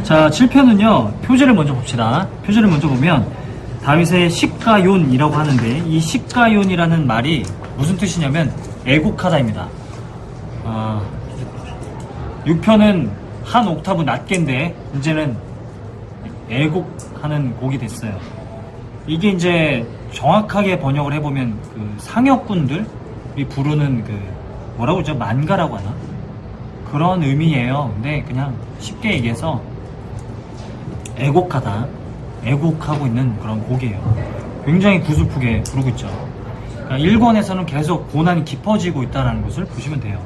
자, 7편은요, 표제를 먼저 봅시다. 표제를 먼저 보면, 다윗의 시가욘이라고 하는데, 이 시가욘이라는 말이 무슨 뜻이냐면, 애곡하다입니다. 6편은 한 옥타브 낮게인데, 이제는 애곡하는 곡이 됐어요. 이게 이제 정확하게 번역을 해보면, 그 상역군들이 부르는 그, 뭐라고 그러죠? 만가라고 하나? 그런 의미예요. 근데 그냥 쉽게 얘기해서, 애곡하다, 애곡하고 있는 그런 곡이에요. 굉장히 구슬프게 부르고 있죠. 그러니까 1권에서는 계속 고난이 깊어지고 있다는 것을 보시면 돼요.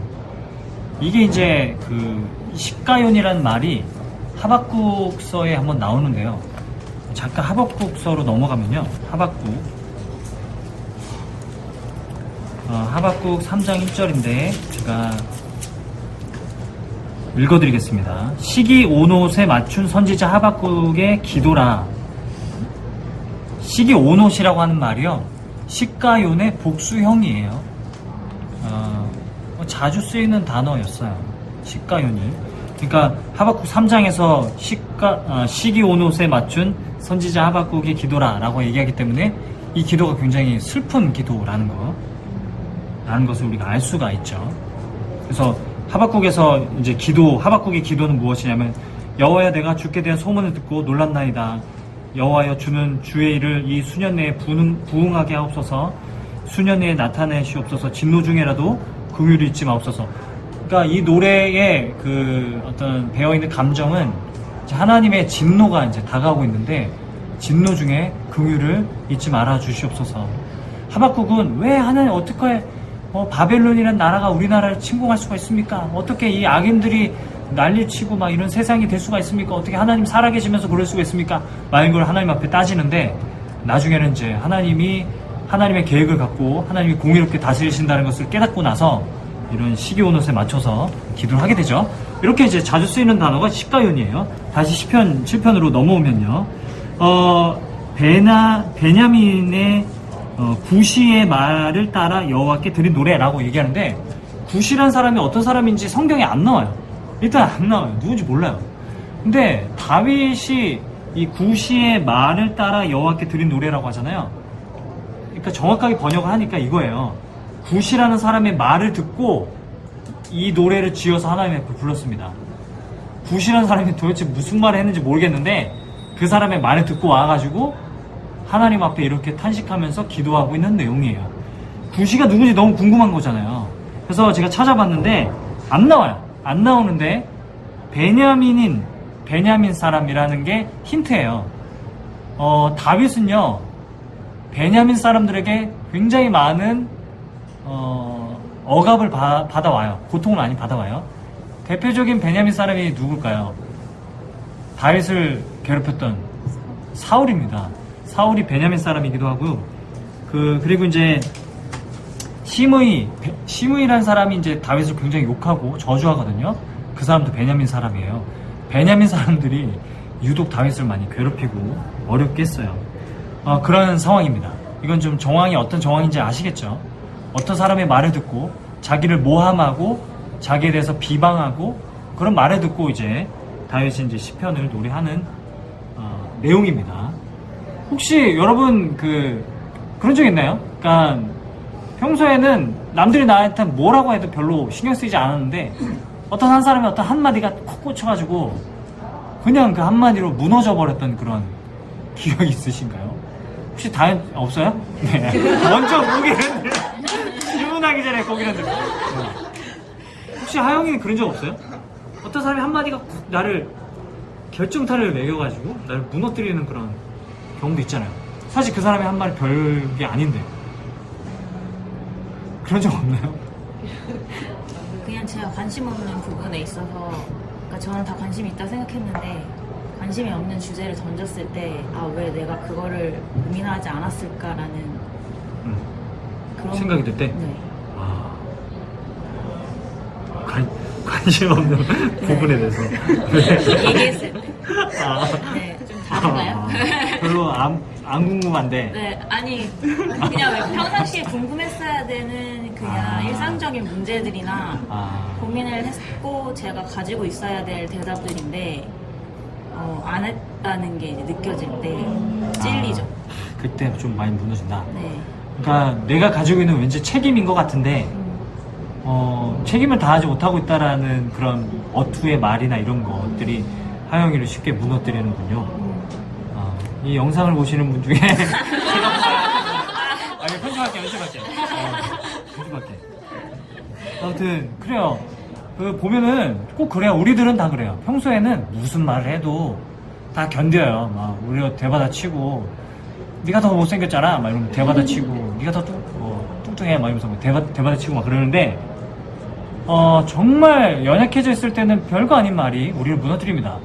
이게 이제 그 시가욘이라는 말이 하박국서에 한번 나오는데요. 잠깐 하박국서로 넘어가면요. 하박국 3장 1절인데 제가 읽어드리겠습니다. 시기 오롯에 맞춘 선지자 하박국의 기도라. 시기 오롯이라고 하는 말이요, 시가욘의 복수형이에요. 자주 쓰이는 단어였어요. 시가욘이. 그러니까 하박국 3장에서 시기 오롯에 맞춘 선지자 하박국의 기도라 라고 얘기하기 때문에 이 기도가 굉장히 슬픈 기도라는 것을 우리가 알 수가 있죠. 그래서 하박국에서 이제 하박국의 기도는 무엇이냐면, 여호와여, 내가 주께 대한 소문을 듣고 놀랐나이다. 여호와여, 주는 주의 일을 이 수년 내에 부응하게 하옵소서. 수년 내에 나타내시옵소서. 진노 중에라도 긍휼을 잊지 마옵소서. 그러니까 이 노래의 그 어떤 배어있는 감정은 하나님의 진노가 이제 다가오고 있는데, 진노 중에 긍휼을 잊지 말아 주시옵소서. 하박국은 왜 하나님 어떻게 바벨론이라는 나라가 우리나라를 침공할 수가 있습니까? 어떻게 이 악인들이 난리치고 막 이런 세상이 될 수가 있습니까? 어떻게 하나님 살아계시면서 그럴 수가 있습니까? 많은 걸 하나님 앞에 따지는데, 나중에는 이제 하나님의 계획을 갖고 하나님이 공의롭게 다스리신다는 것을 깨닫고 나서 이런 시기오롯에 맞춰서 기도를 하게 되죠. 이렇게 이제 자주 쓰이는 단어가 시가욘이에요. 다시 시편 7편으로 넘어오면요. 베냐민의 구시의 말을 따라 여호와께 드린 노래라고 얘기하는데, 구시란 사람이 어떤 사람인지 성경에 안 나와요. 일단 안 나와요. 누군지 몰라요. 근데 다윗이 이 구시의 말을 따라 여호와께 드린 노래라고 하잖아요. 그러니까 정확하게 번역을 하니까 이거예요. 구시라는 사람의 말을 듣고 이 노래를 지어서 하나님 앞에 불렀습니다. 구시라는 사람이 도대체 무슨 말을 했는지 모르겠는데, 그 사람의 말을 듣고 와가지고 하나님 앞에 이렇게 탄식하면서 기도하고 있는 내용이에요. 구시가 누군지 너무 궁금한 거잖아요. 그래서 제가 찾아봤는데 안 나와요. 안 나오는데, 베냐민 사람이라는 게 힌트예요. 다윗은요, 베냐민 사람들에게 굉장히 많은 억압을 받아와요. 고통을 많이 받아와요. 대표적인 베냐민 사람이 누굴까요? 다윗을 괴롭혔던 사울입니다. 사울이 베냐민 사람이기도 하고요. 그리고 이제 시므이라는 사람이 이제 다윗을 굉장히 욕하고 저주하거든요. 그 사람도 베냐민 사람이에요. 베냐민 사람들이 유독 다윗을 많이 괴롭히고 어렵게 했어요. 그런 상황입니다. 이건 좀 정황이 어떤 정황인지 아시겠죠? 어떤 사람의 말을 듣고 자기를 모함하고 자기에 대해서 비방하고 그런 말을 듣고 이제 다윗이 이제 시편을 노래하는 내용입니다. 혹시 여러분 그런 적 있나요? 그러니까 평소에는 남들이 나한테 뭐라고 해도 별로 신경 쓰이지 않았는데, 어떤 한 사람의 어떤 한마디가 콕 꽂혀가지고 그냥 그 한마디로 무너져 버렸던 그런 기억이 있으신가요? 혹시 없어요? 네. 먼저 고개를 질문하기 전에 고개를 들고. 혹시 하영이는 그런 적 없어요? 어떤 사람이 한마디가 콕 나를 결정타를 매겨가지고 나를 무너뜨리는 그런 경우도 있잖아요. 사실 그 사람의 한마디 별게 아닌데. 그런 적 없나요? 그냥 제가 관심 없는 부분에 있어서, 그러니까 저는 다 관심이 있다 생각했는데, 관심이 없는 주제를 던졌을 때, 왜 내가 그거를 고민하지 않았을까라는 그런 생각이 들 때? 네. 관심 없는 부분에 대해서. 네. 얘기했을 때. 네, 좀 다른가요? 별로 안 궁금한데. 네, 아니, 그냥 왜 평상시에 궁금했어야 되는 그냥 일상적인 문제들이나 고민을 했고 제가 가지고 있어야 될 대답들인데, 안 했다는 게 이제 느껴질 때 찔리죠. 그때 좀 많이 무너진다. 네. 그러니까 내가 가지고 있는 왠지 책임인 것 같은데 책임을 다하지 못하고 있다라는 그런 어투의 말이나 이런 것들이 하영이를 쉽게 무너뜨리는군요. 이 영상을 보시는 분 중에 아니 편집할게. 아무튼 그래요. 그 보면은 꼭 그래요. 우리들은 다 그래요. 평소에는 무슨 말을 해도 다 견뎌요. 막 우리가 대받아치고 네가 더 못생겼잖아 막 이러면 대받아치고 네가 더 뚱뚱해 막 이러면서 대받아치고 막 그러는데 정말 연약해져 있을 때는 별거 아닌 말이 우리를 무너뜨립니다.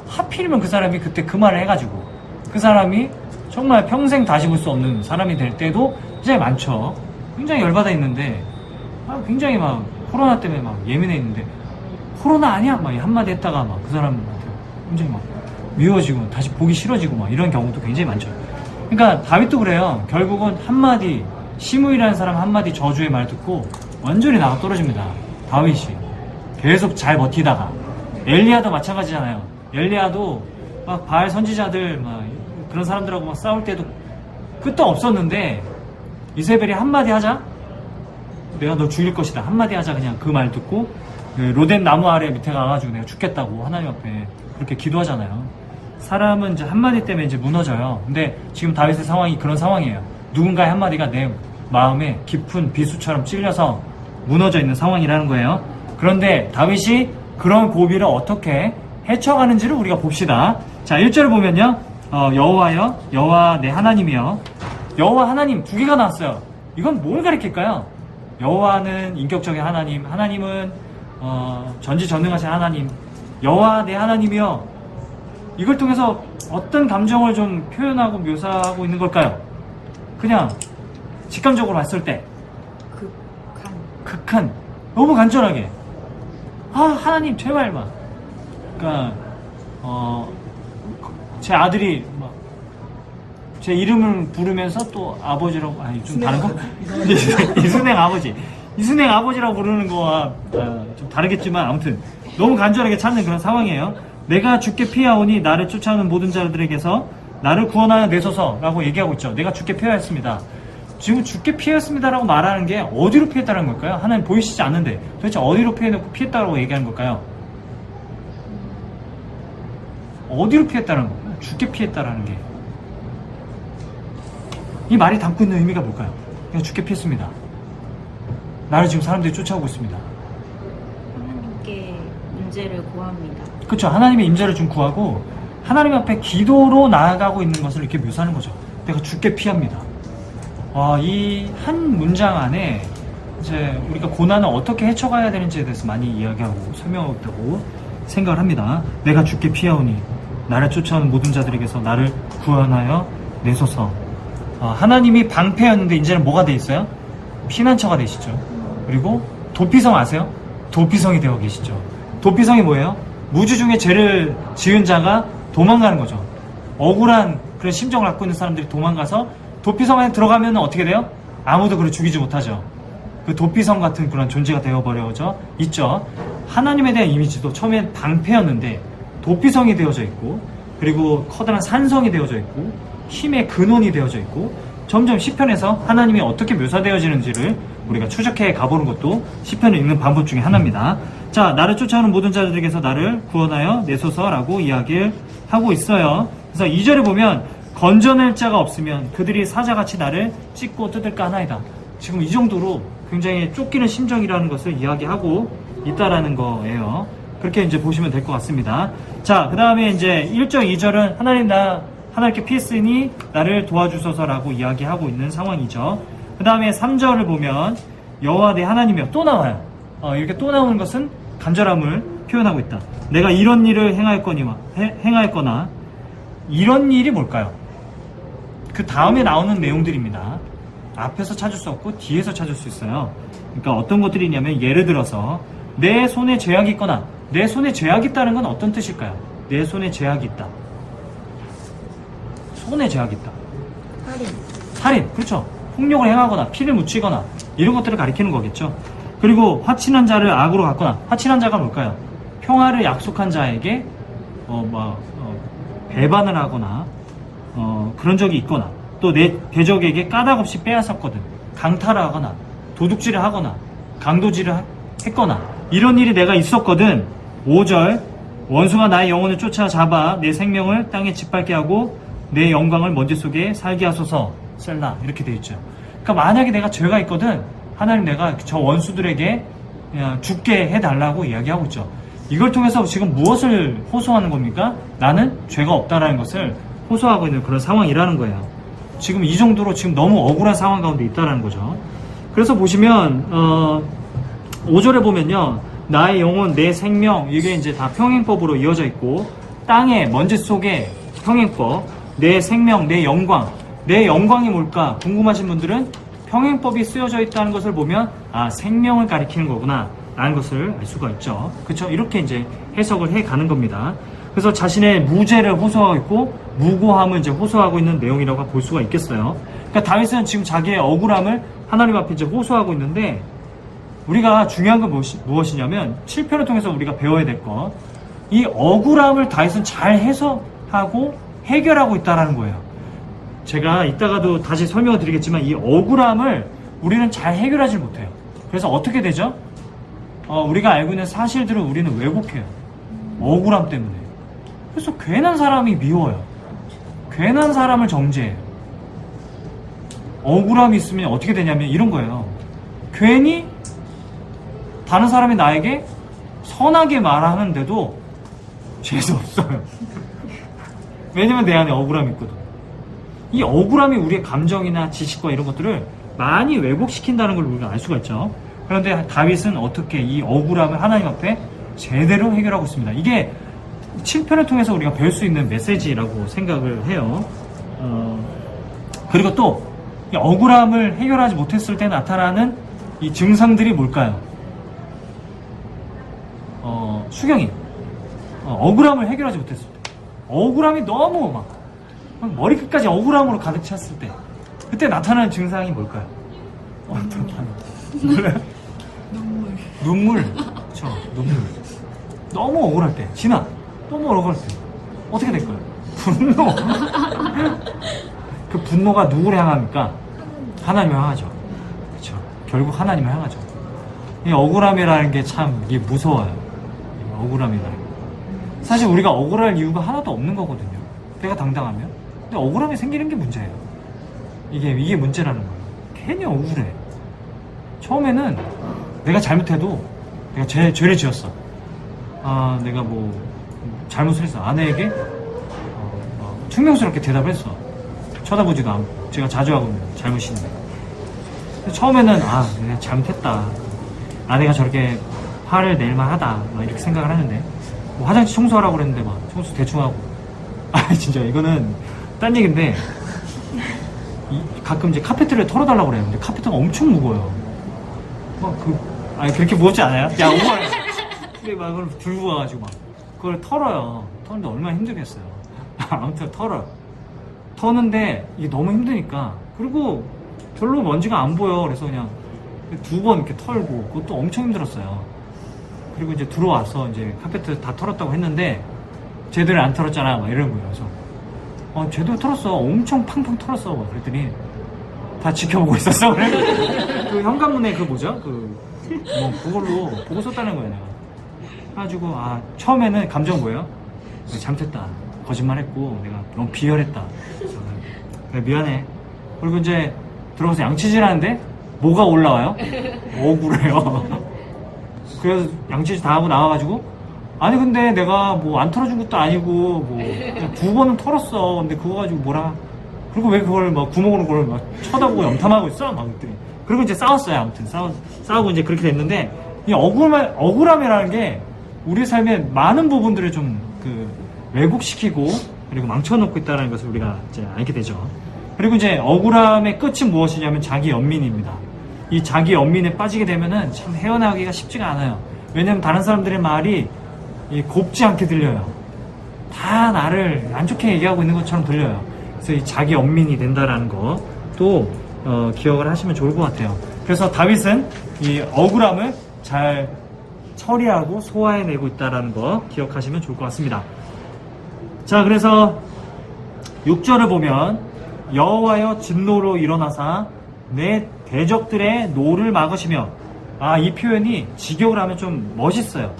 하필이면 그 사람이 그때 그 말을 해가지고 그 사람이 정말 평생 다시 볼 수 없는 사람이 될 때도 굉장히 많죠. 굉장히 열받아 있는데 굉장히 막 코로나 때문에 막 예민해 있는데 코로나 아니야 막 한마디 했다가 막 그 사람한테 굉장히 막 미워지고 다시 보기 싫어지고 막 이런 경우도 굉장히 많죠. 그러니까 다윗도 그래요. 결국은 한마디 시므이라는 사람 한마디 저주의 말 듣고 완전히 나가 떨어집니다. 다윗이 계속 잘 버티다가 엘리야도 마찬가지잖아요. 엘리야도 막 바알 선지자들 막 그런 사람들하고 막 싸울 때도 끝도 없었는데 이세벨이 한마디 하자 내가 너 죽일 것이다 한마디 하자 그냥 그 말 듣고 로덴 나무 아래 밑에 가가지고 내가 죽겠다고 하나님 앞에 그렇게 기도하잖아요. 사람은 이제 한마디 때문에 이제 무너져요. 근데 지금 다윗의 상황이 그런 상황이에요. 누군가의 한마디가 내 마음에 깊은 비수처럼 찔려서 무너져 있는 상황이라는 거예요. 그런데 다윗이 그런 고비를 어떻게 헤쳐가는지를 우리가 봅시다. 자, 1절을 보면요. 여호와여, 여호와 내 하나님이여. 여호와 하나님 두 개가 나왔어요. 이건 뭘 가리킬까요? 여호와는 인격적인 하나님, 하나님은 전지전능하신 하나님. 여호와 내 하나님이여. 이걸 통해서 어떤 감정을 좀 표현하고 묘사하고 있는 걸까요? 그냥 직감적으로 봤을 때 극한 너무 간절하게 하나님 제발 막 그러니까 제 아들이 막 제 이름을 부르면서 또 아버지라고 좀 다른 거? 이순행 아버지라고 부르는 거와 좀 다르겠지만 아무튼 너무 간절하게 찾는 그런 상황이에요. 내가 주께 피하오니 나를 쫓아오는 모든 자들에게서 나를 구원하여 내소서라고 얘기하고 있죠. 내가 주께 피하였습니다. 지금 주께 피했습니다라고 말하는 게 어디로 피했다는 걸까요? 하나님 보이시지 않는데 도대체 어디로 피해놓고 피했다고 얘기하는 걸까요? 어디로 피했다는 걸까요? 주께 피했다라는 게. 이 말이 담고 있는 의미가 뭘까요? 그냥 주께 피했습니다. 나를 지금 사람들이 쫓아오고 있습니다. 하나님께 문제를 구합니다. 그렇죠. 하나님의 임재를 좀 구하고 하나님 앞에 기도로 나아가고 있는 것을 이렇게 묘사하는 거죠. 내가 주께 피합니다. 이 한 문장 안에 이제 우리가 고난을 어떻게 헤쳐가야 되는지에 대해서 많이 이야기하고 설명하고 있다고 생각을 합니다. 내가 주께 피하오니 나를 쫓아오는 모든 자들에게서 나를 구원하여 내소서. 하나님이 방패였는데 이제는 뭐가 돼 있어요? 피난처가 되시죠. 그리고 도피성 아세요? 도피성이 되어 계시죠. 도피성이 뭐예요? 무지 중에 죄를 지은 자가 도망가는 거죠. 억울한 그런 심정을 갖고 있는 사람들이 도망가서 도피성 안에 들어가면 어떻게 돼요? 아무도 그를 죽이지 못하죠. 그 도피성 같은 그런 존재가 되어버려져 있죠. 하나님에 대한 이미지도 처음엔 방패였는데 도피성이 되어져 있고 그리고 커다란 산성이 되어져 있고 힘의 근원이 되어져 있고 점점 시편에서 하나님이 어떻게 묘사되어지는지를 우리가 추적해 가보는 것도 시편을 읽는 방법 중에 하나입니다. 자, 나를 쫓아오는 모든 자들에게서 나를 구원하여 내소서라고 이야기를 하고 있어요. 그래서 2절에 보면 건져낼 자가 없으면 그들이 사자같이 나를 찢고 뜯을까 하나이다. 지금 이 정도로 굉장히 쫓기는 심정이라는 것을 이야기하고 있다라는 거예요. 그렇게 이제 보시면 될 것 같습니다. 자, 그 다음에 이제 1절, 2절은 하나님 하나님께 피했으니 나를 도와주소서라고 이야기하고 있는 상황이죠. 그 다음에 3절을 보면 여호와 내 하나님이여 또 나와요. 이렇게 또 나오는 것은 간절함을 표현하고 있다. 내가 이런 일을 행하였거나 이런 일이 뭘까요? 그 다음에 나오는 내용들입니다. 앞에서 찾을 수 없고 뒤에서 찾을 수 있어요. 그러니까 어떤 것들이 있냐면 예를 들어서 내 손에 죄악이 있거나 내 손에 죄악이 있다는 건 어떤 뜻일까요? 내 손에 죄악이 있다. 손에 죄악이 있다. 살인, 그렇죠. 폭력을 행하거나 피를 묻히거나 이런 것들을 가리키는 거겠죠. 그리고 화친한 자를 악으로 갖거나 화친한 자가 뭘까요? 평화를 약속한 자에게 배반을 하거나 그런 적이 있거나 또 내 대적에게 까닭없이 빼앗았거든. 강탈을 하거나 도둑질을 하거나 강도질을 했거나 이런 일이 내가 있었거든. 5절 원수가 나의 영혼을 쫓아잡아 내 생명을 땅에 짓밟게 하고 내 영광을 먼지 속에 살게 하소서. 셀라 이렇게 돼 있죠. 그러니까 만약에 내가 죄가 있거든 하나님 내가 저 원수들에게 그냥 죽게 해달라고 이야기하고 있죠. 이걸 통해서 지금 무엇을 호소하는 겁니까? 나는 죄가 없다라는 것을 호소하고 있는 그런 상황이라는 거예요. 지금 이 정도로 지금 너무 억울한 상황 가운데 있다라는 거죠. 그래서 보시면 5절에 보면요, 나의 영혼, 내 생명, 이게 이제 다 평행법으로 이어져 있고, 땅의 먼지 속에 평행법, 내 생명, 내 영광, 내 영광이 뭘까 궁금하신 분들은 평행법이 쓰여져 있다는 것을 보면 생명을 가리키는 거구나 라는 것을 알 수가 있죠. 그렇죠? 이렇게 이제 해석을 해 가는 겁니다. 그래서 자신의 무죄를 호소하고 있고 무고함을 이제 호소하고 있는 내용이라고 볼 수가 있겠어요. 그러니까 다윗은 지금 자기의 억울함을 하나님 앞에 이제 호소하고 있는데, 우리가 중요한 건 무엇이냐면 7편을 통해서 우리가 배워야 될 것, 이 억울함을 다윗은 잘 해석하고 해결하고 있다는 거예요. 제가 이따가도 다시 설명을 드리겠지만 이 억울함을 우리는 잘 해결하지 못해요. 그래서 어떻게 되죠? 우리가 알고 있는 사실들을 우리는 왜곡해요. 억울함 때문에. 그래서 괜한 사람이 미워요. 괜한 사람을 정죄해요. 억울함이 있으면 어떻게 되냐면 이런 거예요. 괜히 다른 사람이 나에게 선하게 말하는데도 죄도 없어요. 왜냐면 내 안에 억울함이 있거든. 이 억울함이 우리의 감정이나 지식과 이런 것들을 많이 왜곡시킨다는 걸 우리가 알 수가 있죠. 그런데 다윗은 어떻게 이 억울함을 하나님 앞에 제대로 해결하고 있습니다. 이게 7편을 통해서 우리가 배울 수 있는 메시지라고 생각을 해요. 그리고 또 이 억울함을 해결하지 못했을 때 나타나는 이 증상들이 뭘까요? 수경이 억울함을 해결하지 못했을 때, 억울함이 너무 막 머리끝까지 억울함으로 가득 찼을 때, 그때 나타나는 증상이 뭘까요? 몰라요? 눈물. 그쵸, 눈물. 너무 억울할 때, 너무 억울할 때 어떻게 될까요? 분노. 그 분노가 누구를 향합니까? 하나님을 향하죠. 그쵸, 결국 하나님을 향하죠. 이 억울함이라는 게 참 이게 무서워요. 억울함이라는 게. 사실 우리가 억울할 이유가 하나도 없는 거거든요. 내가 당당하면. 근데 억울함이 생기는 게 문제예요. 이게 문제라는 거예요. 괜히 억울해. 처음에는 내가 잘못해도, 내가 죄를 지었어. 내가 뭐 잘못을 했어. 아내에게 퉁명스럽게 대답을 했어. 쳐다보지도 않고. 제가 자주 하고 있는 잘못인데. 처음에는 내가 잘못했다. 아내가 저렇게 화를 낼 만하다. 막 이렇게 생각을 하는데, 뭐 화장실 청소하라고 그랬는데 막 청소 대충 하고. 진짜 이거는 딴 얘기인데, 가끔 이제 카페트를 털어달라고 그래요. 근데 카페트가 엄청 무거워요. 그렇게 무겁지 않아요? 야, 오버해. 근데 막 그걸 들고 가가지고 막 그걸 털어요. 터는데 얼마나 힘들겠어요. 아무튼 털어요. 터는데 이게 너무 힘드니까, 그리고 별로 먼지가 안 보여. 그래서 그냥 2번 이렇게 털고, 그것도 엄청 힘들었어요. 그리고 이제 들어와서 이제 카페트 다 털었다고 했는데 제대로 안 털었잖아 막 이러는 거예요. 그래서 제대로 털었어. 엄청 팡팡 털었어. 막 그랬더니 다 지켜보고 있었어. 그 현관문에 그 뭐죠? 그걸로 보고 썼다는 거예요. 내가. 그래가지고 처음에는 감정 뭐예요? 잘못했다. 거짓말했고 내가 너무 비열했다. 그래서 그래, 미안해. 그리고 이제 들어가서 양치질 하는데 뭐가 올라와요? 억울해요. 그래서 양치질 다 하고 나와가지고, 아니 근데 내가 뭐 안 털어준 것도 아니고 뭐 그냥 2번은 털었어. 근데 그거 가지고 뭐라, 그리고 왜 그걸 막 구멍으로 그걸 막 쳐다보고 염탐하고 있어? 막 그랬더니, 그리고 이제 싸웠어요. 아무튼 싸우고 이제 그렇게 됐는데, 이 억울함이라는 게 우리 삶의 많은 부분들을 좀 왜곡시키고 그리고 망쳐놓고 있다는 것을 우리가 이제 알게 되죠. 그리고 이제 억울함의 끝은 무엇이냐면 자기 연민입니다. 이 자기 연민에 빠지게 되면은 참 헤어나오기가 쉽지가 않아요. 왜냐면 다른 사람들의 말이 곱지 않게 들려요. 다 나를 안 좋게 얘기하고 있는 것처럼 들려요. 그래서 이 자기 연민이 된다라는 것도 기억을 하시면 좋을 것 같아요. 그래서 다윗은 이 억울함을 잘 처리하고 소화해내고 있다는 거 기억하시면 좋을 것 같습니다. 자, 그래서 6절을 보면 여호와여 진노로 일어나사 내 대적들의 노를 막으시며, 이 표현이 직역을 하면 좀 멋있어요.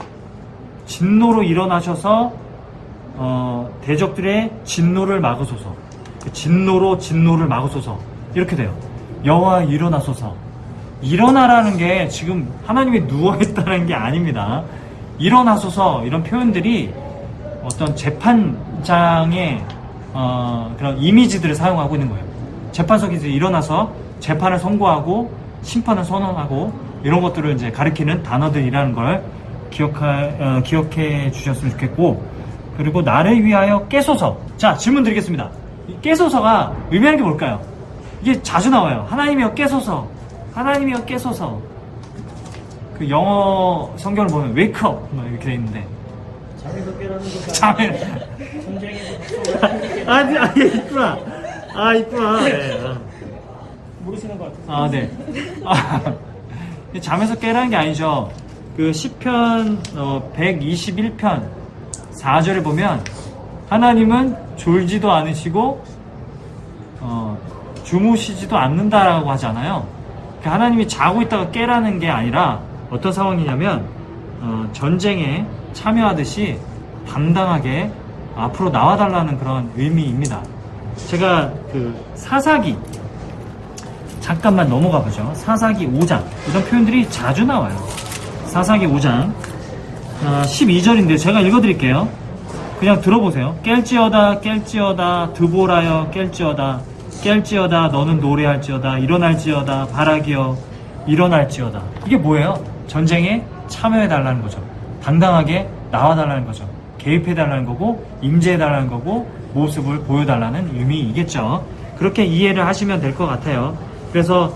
진노로 일어나셔서 대적들의 진노를 막으소서. 진노로 진노를 막으소서. 이렇게 돼요. 여호와 일어나소서. 일어나라는 게 지금 하나님이 누워있다는 게 아닙니다. 일어나소서, 이런 표현들이 어떤 재판장의 그런 이미지들을 사용하고 있는 거예요. 재판석에서 일어나서 재판을 선고하고 심판을 선언하고 이런 것들을 이제 가리키는 단어들이라는 걸 기억해 주셨으면 좋겠고, 그리고 나를 위하여 깨소서. 자, 질문 드리겠습니다. 이 깨소서가 의미하는 게 뭘까요? 이게 자주 나와요. 하나님이여 깨소서, 하나님이여 깨소서. 그 영어 성경을 보면 wake up 이렇게 돼 있는데, 잠에서 깨라는 거. 잠에 전쟁에서 예, 있구나. 있구나. 네. 모르시는 것 같아요. 네. 잠에서 깨라는 게 아니죠. 그 시편 121편 4절에 보면 하나님은 졸지도 않으시고 주무시지도 않는다라고 하잖아요. 하나님이 자고 있다가 깨라는 게 아니라 어떤 상황이냐면 전쟁에 참여하듯이 당당하게 앞으로 나와달라는 그런 의미입니다. 제가 그 사사기 잠깐만 넘어가 보죠. 사사기 5장 이런 표현들이 자주 나와요. 사사기 5장 12절인데 제가 읽어드릴게요. 그냥 들어보세요. 깰지어다 깰지어다 드보라여 깰지어다 깰지어다 너는 노래할지어다 일어날지어다 바라기여 일어날지어다. 이게 뭐예요? 전쟁에 참여해달라는 거죠. 당당하게 나와달라는 거죠. 개입해달라는 거고 임재해달라는 거고 모습을 보여달라는 의미이겠죠. 그렇게 이해를 하시면 될 것 같아요. 그래서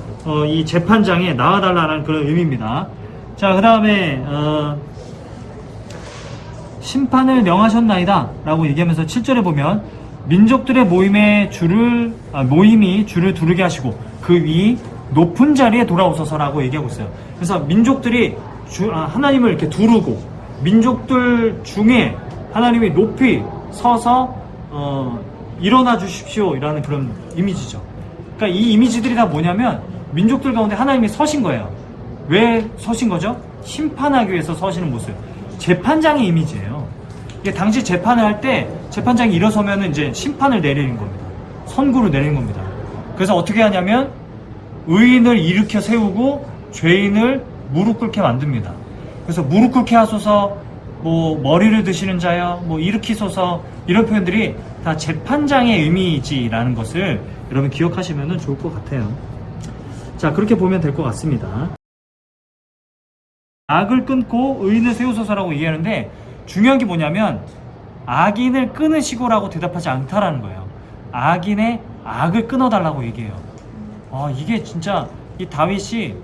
이 재판장에 나와달라는 그런 의미입니다. 자, 그 다음에 심판을 명하셨나이다 라고 얘기하면서 7절에 보면 민족들의 모임이 줄을 두르게 하시고 그 위 높은 자리에 돌아오소서라고 얘기하고 있어요. 그래서 민족들이 하나님을 이렇게 두르고 민족들 중에 하나님이 높이 서서 일어나 주십시오 이라는 그런 이미지죠. 그러니까 이 이미지들이 다 뭐냐면 민족들 가운데 하나님이 서신 거예요. 왜 서신 거죠? 심판하기 위해서 서시는 모습. 재판장의 이미지예요. 이게 당시 재판을 할 때 재판장이 일어서면 이제 심판을 내리는 겁니다. 선고를 내리는 겁니다. 그래서 어떻게 하냐면 의인을 일으켜 세우고 죄인을 무릎 꿇게 만듭니다. 그래서 무릎 꿇게 하소서, 머리를 드시는 자여, 일으키소서, 이런 표현들이 다 재판장의 의미지라는 것을 여러분 기억하시면 좋을 것 같아요. 자, 그렇게 보면 될 것 같습니다. 악을 끊고 의인을 세우소서라고 얘기하는데 중요한 게 뭐냐면 악인을 끊으시고라고 대답하지 않다라는 거예요. 악인의 악을 끊어달라고 얘기해요. 이게 진짜 이 다윗이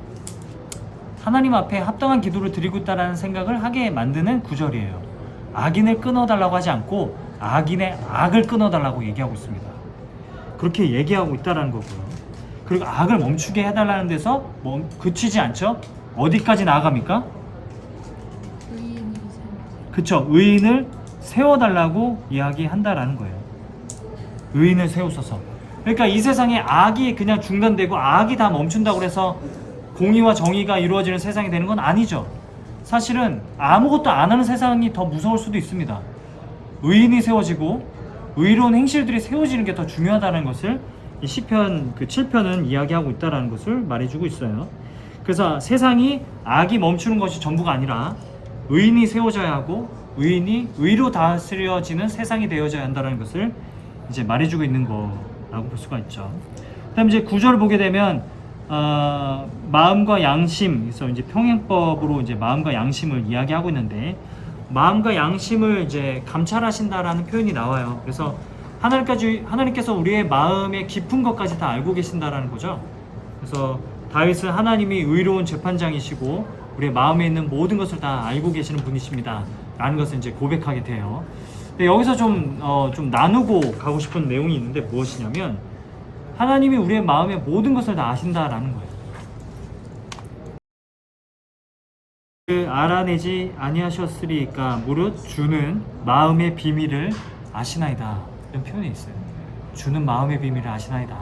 하나님 앞에 합당한 기도를 드리고 있다는 생각을 하게 만드는 구절이에요. 악인을 끊어달라고 하지 않고 악인의 악을 끊어달라고 얘기하고 있습니다. 그렇게 얘기하고 있다는 거고요. 그리고 악을 멈추게 해달라는 데서 그치지 않죠? 어디까지 나아갑니까? 그쵸, 의인을 세워달라고 이야기한다라는 거예요. 의인을 세우소서. 그러니까 이 세상에 악이 그냥 중단되고 악이 다 멈춘다고 해서 공의와 정의가 이루어지는 세상이 되는 건 아니죠. 사실은 아무것도 안 하는 세상이 더 무서울 수도 있습니다. 의인이 세워지고 의로운 행실들이 세워지는 게 더 중요하다는 것을 이 시편 7편은 이야기하고 있다는 것을 말해주고 있어요. 그래서 세상이 악이 멈추는 것이 전부가 아니라 의인이 세워져야 하고 의인이 의로 다스려지는 세상이 되어져야 한다는 것을 이제 말해주고 있는 거라고 볼 수가 있죠. 그다음 이제 9절 보게 되면 마음과 양심, 그래서 이제 평행법으로 이제 마음과 양심을 이야기하고 있는데 마음과 양심을 이제 감찰하신다라는 표현이 나와요. 그래서 하나님께서 우리의 마음의 깊은 것까지 다 알고 계신다라는 거죠. 그래서 다윗은 하나님이 의로운 재판장이시고 우리의 마음에 있는 모든 것을 다 알고 계시는 분이십니다 라는 것을 이제 고백하게 돼요. 근데 여기서 좀 나누고 가고 싶은 내용이 있는데 무엇이냐면 하나님이 우리의 마음의 모든 것을 다 아신다라는 거예요. 그 알아내지 아니하셨으리까 무릇 주는 마음의 비밀을 아시나이다 이런 표현이 있어요. 주는 마음의 비밀을 아시나이다.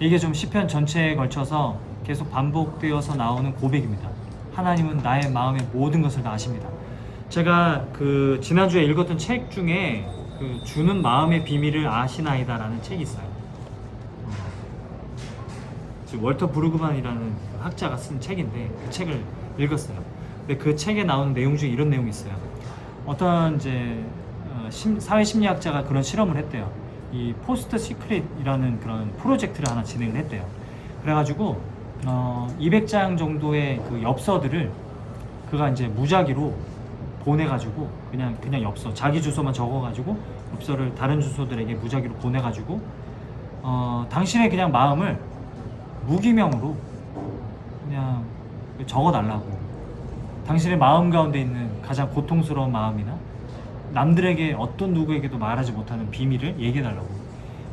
이게 좀 시편 전체에 걸쳐서 계속 반복되어서 나오는 고백입니다. 하나님은 나의 마음의 모든 것을 다 아십니다. 제가 그 지난주에 읽었던 책 중에 그 주는 마음의 비밀을 아시나이다라는 책이 있어요. 지금 월터 브루그만이라는 그 학자가 쓴 책인데 그 책을 읽었어요. 근데 그 책에 나오는 내용 중에 이런 내용이 있어요. 어떤 이제 사회 심리학자가 그런 실험을 했대요. 이 포스트 시크릿이라는 그런 프로젝트를 하나 진행을 했대요. 그래가지고 200장 정도의 그 엽서들을 그가 이제 무작위로 보내가지고 그냥 엽서 자기 주소만 적어가지고 엽서를 다른 주소들에게 무작위로 보내가지고 당신의 그냥 마음을 무기명으로 그냥 적어달라고, 당신의 마음 가운데 있는 가장 고통스러운 마음이나 남들에게 어떤 누구에게도 말하지 못하는 비밀을 얘기해달라고.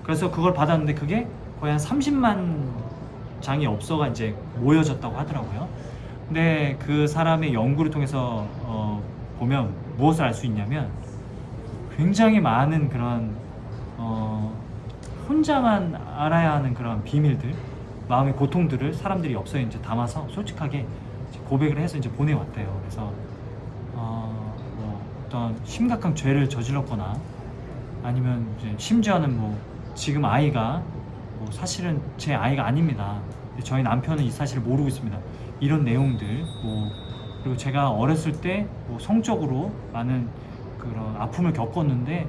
그래서 그걸 받았는데 그게 거의 한 30만 장의 엽서가 이제 모여졌다고 하더라고요. 근데 그 사람의 연구를 통해서 보면 무엇을 알 수 있냐면 굉장히 많은 그런 혼자만 알아야 하는 그런 비밀들, 마음의 고통들을 사람들이 엽서에 이제 담아서 솔직하게 이제 고백을 해서 이제 보내왔대요. 그래서 뭐 어떤 심각한 죄를 저질렀거나 아니면 이제 심지어는 뭐 지금 아이가 뭐 사실은 제 아이가 아닙니다. 저희 남편은 이 사실을 모르고 있습니다. 이런 내용들, 뭐 그리고 제가 어렸을 때 뭐 성적으로 많은 그런 아픔을 겪었는데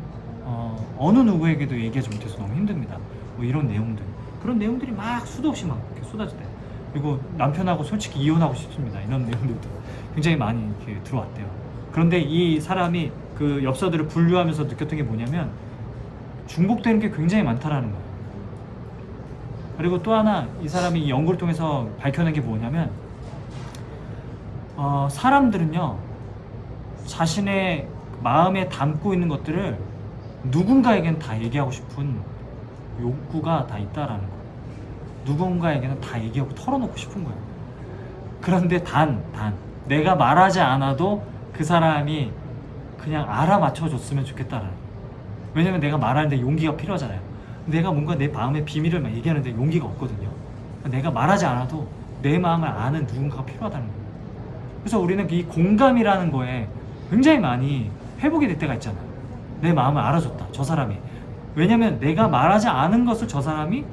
어느 누구에게도 얘기하지 못해서 너무 힘듭니다. 뭐 이런 내용들, 그런 내용들이 막 수도 없이 막 이렇게 쏟아지대요. 그리고 남편하고 솔직히 이혼하고 싶습니다. 이런 내용들도 굉장히 많이 이렇게 들어왔대요. 그런데 이 사람이 그 엽서들을 분류하면서 느꼈던 게 뭐냐면 중복되는 게 굉장히 많다라는 거예요. 그리고 또 하나 이 사람이 이 연구를 통해서 밝혀낸 게 뭐냐면 사람들은요 자신의 마음에 담고 있는 것들을 누군가에게는 다 얘기하고 싶은 욕구가 다 있다라는 거예요. 누군가에게는 다 얘기하고 털어놓고 싶은 거예요. 그런데 단 내가 말하지 않아도 그 사람이 그냥 알아맞혀 줬으면 좋겠다라는 거예요. 왜냐면 내가 말하는데 용기가 필요하잖아요. 내가 뭔가 내 마음의 비밀을 막 얘기하는데 용기가 없거든요. 내가 말하지 않아도 내 마음을 아는 누군가가 필요하다는 거예요. 그래서 우리는 이 공감이라는 거에 굉장히 많이 회복이 될 때가 있잖아요. 내 마음을 알아줬다, 저 사람이. 왜냐면 내가 말하지 않은 것을 저 사람이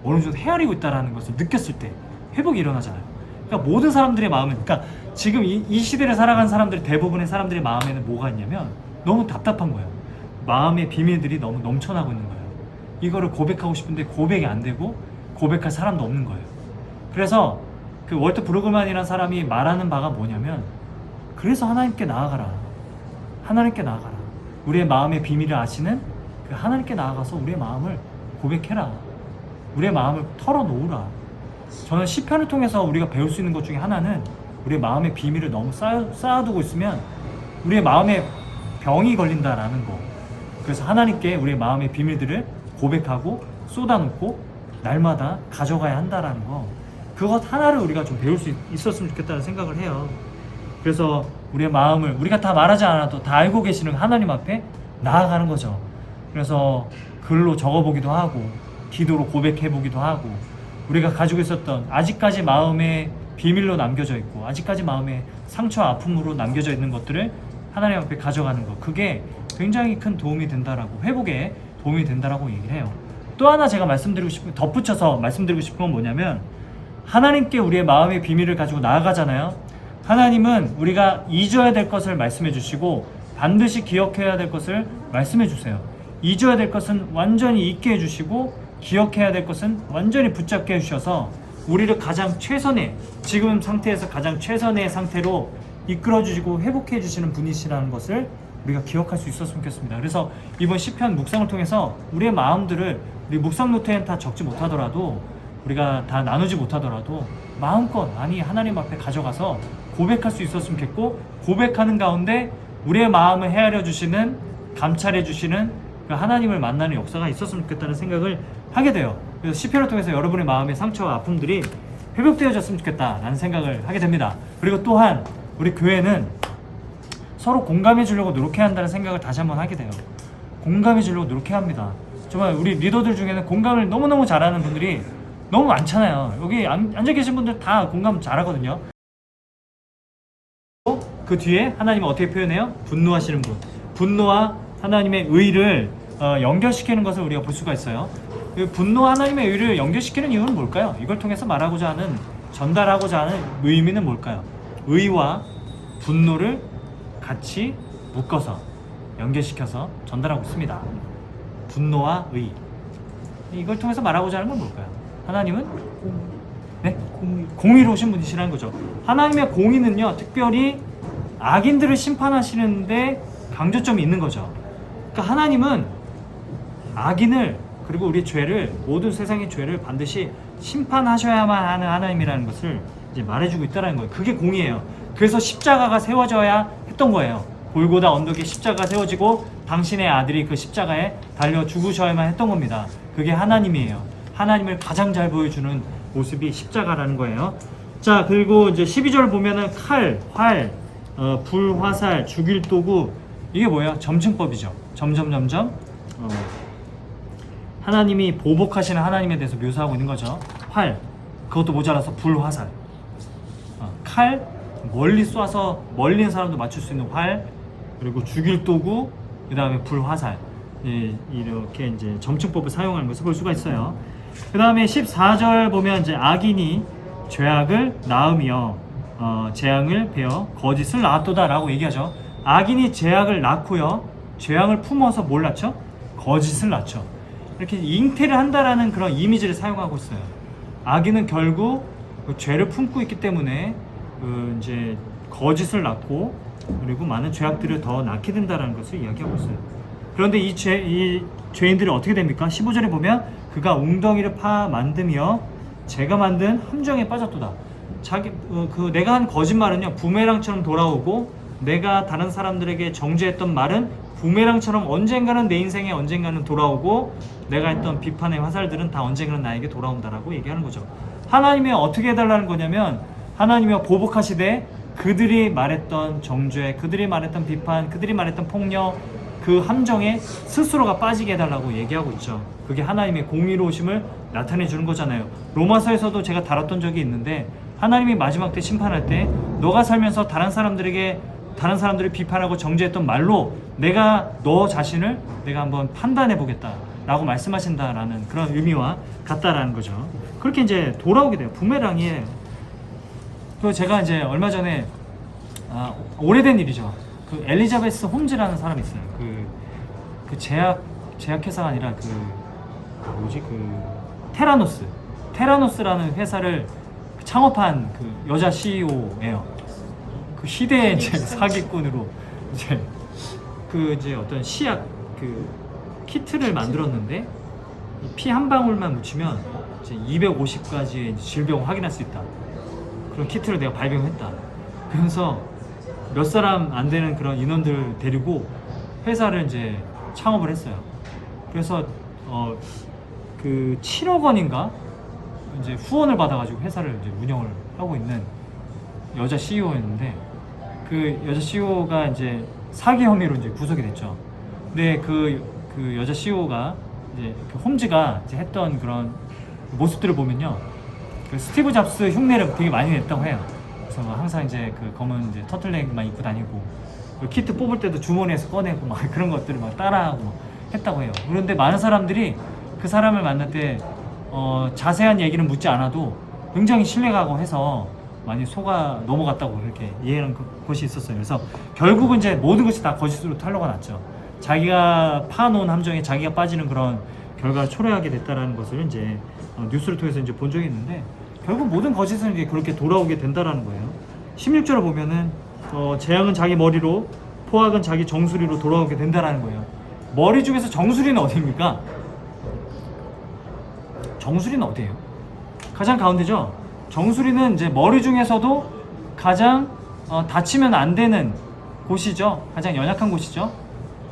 어느 정도 헤아리고 있다는 것을 느꼈을 때 회복이 일어나잖아요. 그러니까 모든 사람들의 마음은, 그러니까 지금 이 시대를 살아가는 사람들, 대부분의 사람들의 마음에는 뭐가 있냐면 너무 답답한 거예요. 마음의 비밀들이 너무 넘쳐나고 있는 거예요. 이거를 고백하고 싶은데 고백이 안 되고 고백할 사람도 없는 거예요. 그래서 그 월터 브루그만이라는 사람이 말하는 바가 뭐냐면, 그래서 하나님께 나아가라. 하나님께 나아가라. 우리의 마음의 비밀을 아시는 그 하나님께 나아가서 우리의 마음을 고백해라. 우리의 마음을 털어놓으라. 저는 시편을 통해서 우리가 배울 수 있는 것 중에 하나는 우리의 마음의 비밀을 너무 쌓아두고 있으면 우리의 마음에 병이 걸린다라는 거. 그래서 하나님께 우리의 마음의 비밀들을 고백하고 쏟아놓고 날마다 가져가야 한다라는 거, 그것 하나를 우리가 좀 배울 수 있었으면 좋겠다는 생각을 해요. 그래서 우리의 마음을 우리가 다 말하지 않아도 다 알고 계시는 하나님 앞에 나아가는 거죠. 그래서 글로 적어보기도 하고 기도로 고백해보기도 하고, 우리가 가지고 있었던 아직까지 마음에 비밀로 남겨져 있고 아직까지 마음에 상처와 아픔으로 남겨져 있는 것들을 하나님 앞에 가져가는 것, 그게 굉장히 큰 도움이 된다라고, 회복에 도움이 된다라고 얘기를 해요. 또 하나 제가 덧붙여서 말씀드리고 싶은 건 뭐냐면, 하나님께 우리의 마음의 비밀을 가지고 나아가잖아요. 하나님은 우리가 잊어야 될 것을 말씀해 주시고 반드시 기억해야 될 것을 말씀해 주세요. 잊어야 될 것은 완전히 잊게 해주시고 기억해야 될 것은 완전히 붙잡게 해주셔서 우리를 가장 최선의, 지금 상태에서 가장 최선의 상태로 이끌어주시고 회복해 주시는 분이시라는 것을 우리가 기억할 수 있었으면 좋겠습니다. 그래서 이번 시편 묵상을 통해서 우리의 마음들을 우리 묵상 노트에는 다 적지 못하더라도, 우리가 다 나누지 못하더라도 마음껏 많이 하나님 앞에 가져가서 고백할 수 있었으면 좋겠고, 고백하는 가운데 우리의 마음을 헤아려 주시는, 감찰해 주시는 그 하나님을 만나는 역사가 있었으면 좋겠다는 생각을 하게 돼요. 그래서 시편을 통해서 여러분의 마음의 상처와 아픔들이 회복되어졌으면 좋겠다라는 생각을 하게 됩니다. 그리고 또한 우리 교회는 서로 공감해 주려고 노력해야 한다는 생각을 다시 한번 하게 돼요. 공감해 주려고 노력해야 합니다. 정말 우리 리더들 중에는 공감을 너무너무 잘하는 분들이 너무 많잖아요. 여기 앉아 계신 분들 다 공감 잘하거든요. 그 뒤에 하나님은 어떻게 표현해요? 분노하시는 분. 분노와 하나님의 의를 연결시키는 것을 우리가 볼 수가 있어요. 분노와 하나님의 의를 연결시키는 이유는 뭘까요? 이걸 통해서 말하고자 하는, 전달하고자 하는 의미는 뭘까요? 의와 분노를 같이 묶어서 연결시켜서 전달하고 있습니다. 분노와 의. 이걸 통해서 말하고자 하는 건 뭘까요? 하나님은 네? 공의로우신 분이시라는 거죠. 하나님의 공의는요, 특별히 악인들을 심판하시는데 강조점이 있는 거죠. 그러니까 하나님은 악인을, 그리고 우리 죄를, 모든 세상의 죄를 반드시 심판하셔야만 하는 하나님이라는 것을 이제 말해주고 있다는 거예요. 그게 공의예요. 그래서 십자가가 세워져야 했던 거예요. 골고다 언덕에 십자가가 세워지고 당신의 아들이 그 십자가에 달려 죽으셔야만 했던 겁니다. 그게 하나님이에요. 하나님을 가장 잘 보여주는 모습이 십자가라는 거예요. 자, 그리고 이제 12절 보면은 칼, 활, 불, 화살, 죽일 도구, 이게 뭐예요? 점층법이죠. 점점 하나님이 보복하시는 하나님에 대해서 묘사하고 있는 거죠. 활, 그것도 모자라서 불, 화살, 칼, 멀리 쏴서 멀리 있는 사람도 맞출 수 있는 활, 그리고 죽일 도구, 그 다음에 불, 화살, 이렇게 이제 점층법을 사용하는 것을 볼 수가 있어요. 그 다음에 14절 보면 이제 악인이 죄악을 낳으며 재앙을 베어 거짓을 낳았도다라고 얘기하죠. 악인이 죄악을 낳고요, 죄악을 품어서 뭘 낳죠? 거짓을 낳죠. 이렇게 잉태를 한다라는 그런 이미지를 사용하고 있어요. 악인은 결국 그 죄를 품고 있기 때문에 이제 거짓을 낳고, 그리고 많은 죄악들을 더 낳게 된다라는 것을 이야기하고 있어요. 그런데 이 죄인들이 어떻게 됩니까? 15절에 보면 그가 웅덩이를 파 만들며 제가 만든 함정에 빠졌도다. 내가 한 거짓말은요, 부메랑처럼 돌아오고, 내가 다른 사람들에게 정죄했던 말은 부메랑처럼 언젠가는 내 인생에 언젠가는 돌아오고, 내가 했던 비판의 화살들은 다 언젠가는 나에게 돌아온다라고 얘기하는 거죠. 하나님이 어떻게 해달라는 거냐면, 하나님이 보복하시되 그들이 말했던 정죄, 그들이 말했던 비판, 그들이 말했던 폭력, 그 함정에 스스로가 빠지게 해달라고 얘기하고 있죠. 그게 하나님의 공의로우심을 나타내 주는 거잖아요. 로마서에서도 제가 다뤘던 적이 있는데, 하나님이 마지막 때 심판할 때 너가 살면서 다른 사람들을 비판하고 정죄했던 말로 내가 너 자신을 내가 한번 판단해 보겠다 라고 말씀하신다라는 그런 의미와 같다라는 거죠. 그렇게 이제 돌아오게 돼요. 부메랑이에요. 그 제가 이제 얼마 전에 오래된 일이죠. 그 엘리자베스 홈즈라는 사람이 있어요. 그 제약회사가 아니라 테라노스라는 회사를 창업한 그 여자 CEO예요. 그 시대의 이제 사기꾼으로 이제 어떤 시약 키트를 만들었는데, 피 한 방울만 묻히면 이제 250가지의 질병을 확인할 수 있다. 그런 키트를 내가 발명했다. 그래서 몇 사람 안 되는 그런 인원들 데리고 회사를 이제 창업을 했어요. 그래서 그 7억 원인가 이제 후원을 받아가지고 회사를 이제 운영을 하고 있는 여자 CEO였는데, 그 여자 CEO가 이제 사기 혐의로 이제 구속이 됐죠. 근데 그 여자 CEO가 이제 그 홈즈가 이제 했던 그런 모습들을 보면요, 그 스티브 잡스 흉내를 되게 많이 냈다고 해요. 그래서 항상 이제 그 검은 이제 터틀넥만 입고 다니고, 키트 뽑을 때도 주머니에서 꺼내고 막 그런 것들을 막 따라하고 했다고 해요. 그런데 많은 사람들이 그 사람을 만날 때 자세한 얘기는 묻지 않아도 굉장히 신뢰가고 해서 많이 속아 넘어갔다고 그렇게 이해하는 것이 있었어요. 그래서 결국은 이제 모든 것이 다 거짓으로 탄로가 났죠. 자기가 파놓은 함정에 자기가 빠지는 그런 결과를 초래하게 됐다라는 것을 이제 뉴스를 통해서 이제 본 적이 있는데, 결국 모든 거짓은 이제 그렇게 돌아오게 된다라는 거예요. 16절을 보면은 재앙은 자기 머리로, 포악은 자기 정수리로 돌아오게 된다라는 거예요. 머리 중에서 정수리는 어디입니까? 정수리는 어디예요? 가장 가운데죠. 정수리는 이제 머리 중에서도 가장 다치면 안 되는 곳이죠. 가장 연약한 곳이죠.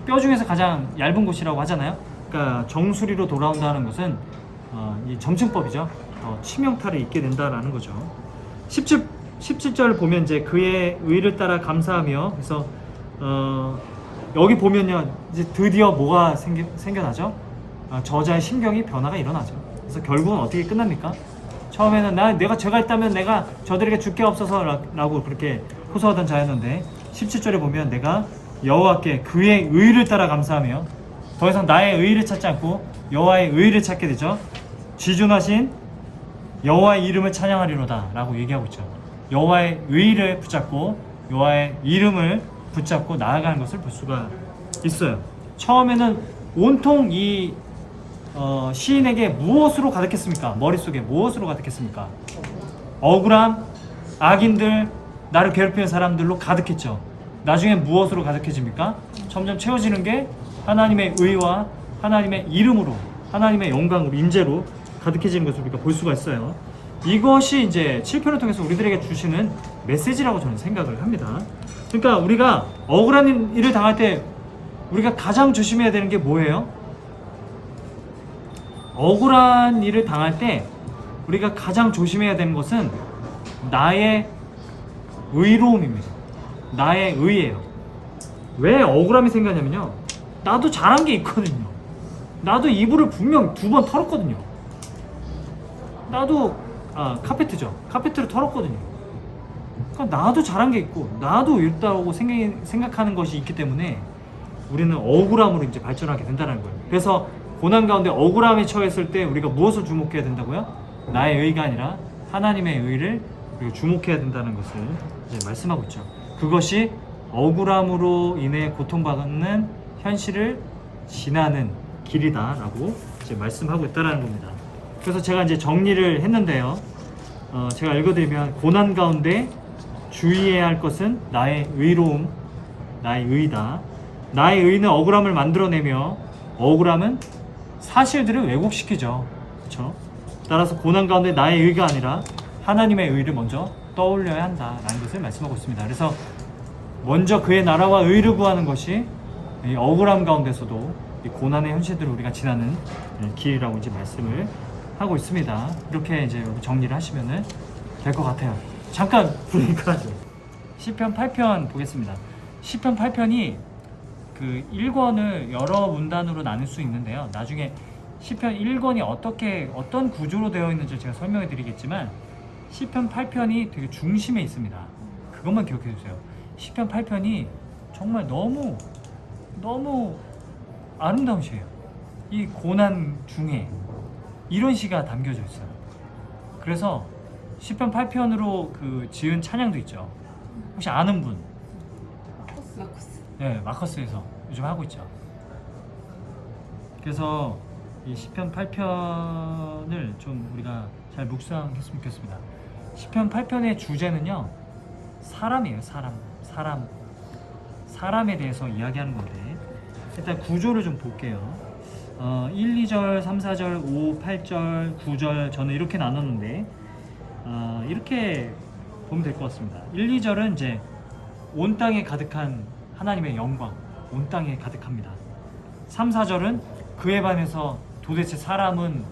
뼈 중에서 가장 얇은 곳이라고 하잖아요. 그러니까 정수리로 돌아온다는 것은 이 점층법이죠. 치명타를 입게 된다라는 거죠. 17절 보면 이제 그의 의를 따라 감사하며, 그래서 여기 보면요, 이제 드디어 뭐가 생겨나죠? 저자의 심경이 변화가 일어나죠. 그래서 결국은 어떻게 끝납니까? 처음에는 내가 죄가 있다면 내가 저들에게 줄 게 없어서라고 그렇게 호소하던 자였는데 17절에 보면 내가 여호와께 그의 의를 따라 감사하며 더 이상 나의 의를 찾지 않고 여호와의 의를 찾게 되죠. 지존하신 여호와의 이름을 찬양하리로다 라고 얘기하고 있죠. 여호와의 의를 붙잡고 여호와의 이름을 붙잡고 나아가는 것을 볼 수가 있어요. 처음에는 온통 이 시인에게 무엇으로 가득했습니까? 머릿속에 무엇으로 가득했습니까? 억울함, 악인들, 나를 괴롭히는 사람들로 가득했죠. 나중에 무엇으로 가득해집니까? 점점 채워지는 게 하나님의 의와 하나님의 이름으로, 하나님의 영광으로, 임재로 가득해지는 것을 우리가 볼 수가 있어요. 이것이 이제 7편을 통해서 우리들에게 주시는 메시지라고 저는 생각을 합니다. 그러니까 우리가 억울한 일을 당할 때 우리가 가장 조심해야 되는 게 뭐예요? 억울한 일을 당할 때 우리가 가장 조심해야 되는 것은 나의 의로움입니다. 나의 의예요. 왜 억울함이 생겼냐면요, 나도 잘한 게 있거든요. 나도 이불을 분명 2번 털었거든요. 나도 카페트죠. 카페트를 털었거든요. 그러니까 나도 잘한 게 있고 나도 있다고 생각하는 것이 있기 때문에 우리는 억울함으로 이제 발전하게 된다는 거예요. 그래서 고난 가운데 억울함에 처했을 때 우리가 무엇을 주목해야 된다고요? 나의 의가 아니라 하나님의 의를 우리가 주목해야 된다는 것을 이제 말씀하고 있죠. 그것이 억울함으로 인해 고통받는 현실을 지나는 길이다라고 이제 말씀하고 있다라는 겁니다. 그래서 제가 이제 정리를 했는데요. 제가 읽어드리면 고난 가운데 주의해야 할 것은 나의 의로움, 나의 의다. 나의 의는 억울함을 만들어내며 억울함은 사실들을 왜곡시키죠. 그렇죠? 따라서 고난 가운데 나의 의가 아니라 하나님의 의를 먼저 떠올려야 한다라는 것을 말씀하고 있습니다. 그래서 먼저 그의 나라와 의를 구하는 것이 이 억울함 가운데서도 이 고난의 현실들을 우리가 지나는 길이라고 이제 말씀을 하고 있습니다. 이렇게 이제 정리를 하시면 될 것 같아요. 잠깐 브레이크하죠. 시편 8편 보겠습니다. 시편 8편이 그 1권을 여러 문단으로 나눌 수 있는데요. 나중에 시편 1권이 어떤 구조로 되어 있는지 제가 설명해 드리겠지만 시편 8편이 되게 중심에 있습니다. 그것만 기억해 주세요. 시편 8편이 정말 너무 아름다운 시예요. 이 고난 중에 이런 시가 담겨져 있어요. 그래서 시편 8편으로 그 지은 찬양도 있죠. 혹시 아는 분? 마커스. 네, 마커스에서 요즘 하고 있죠. 그래서 이 시편 8편을 좀 우리가 잘 묵상했으면 좋겠습니다. 시편 8편의 주제는요, 사람이에요. 사람에 대해서 이야기하는 건데, 일단 구조를 좀 볼게요. 1, 2절, 3, 4절, 5, 8절, 9절 저는 이렇게 나눴는데 이렇게 보면 될 것 같습니다. 1, 2절은 이제 온 땅에 가득한 하나님의 영광, 온 땅에 가득합니다. 3, 4절은 그에 반해서 도대체 사람은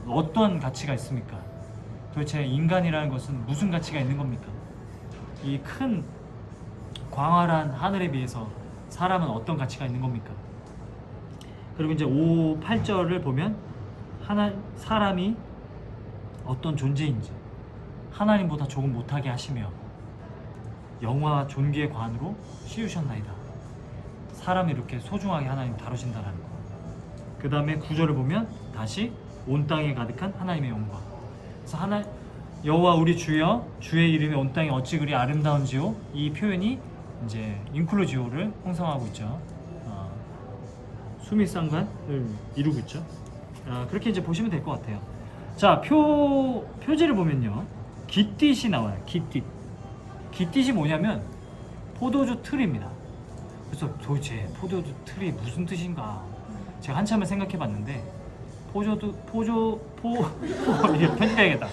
어떤 가치가 있습니까? 도대체 인간이라는 것은 무슨 가치가 있는 겁니까? 이 큰 광활한 하늘에 비해서 사람은 어떤 가치가 있는 겁니까? 그리고 이제 5, 8절을 보면 사람이 어떤 존재인지 하나님보다 조금 못하게 하시며 영화와 존귀의 관으로 씌우셨나이다. 사람이 이렇게 소중하게 하나님 다루신다는 거. 그 다음에 9절을 보면 다시 온 땅에 가득한 하나님의 영광. 그래서 여호와 우리 주여 주의 이름이 온 땅에 어찌 그리 아름다운지요. 이 표현이 이제 인클루지오를 형성하고 있죠. 수미상관을 이루고 있죠. 그렇게 이제 보시면 될 것 같아요. 자, 표지를 보면요, 깃딧이 나와요. 깃딧이 뭐냐면 포도주 틀입니다. 그래서 도대체 포도주 틀이 무슨 뜻인가 제가 한참을 생각해봤는데 이게 편집해야겠다.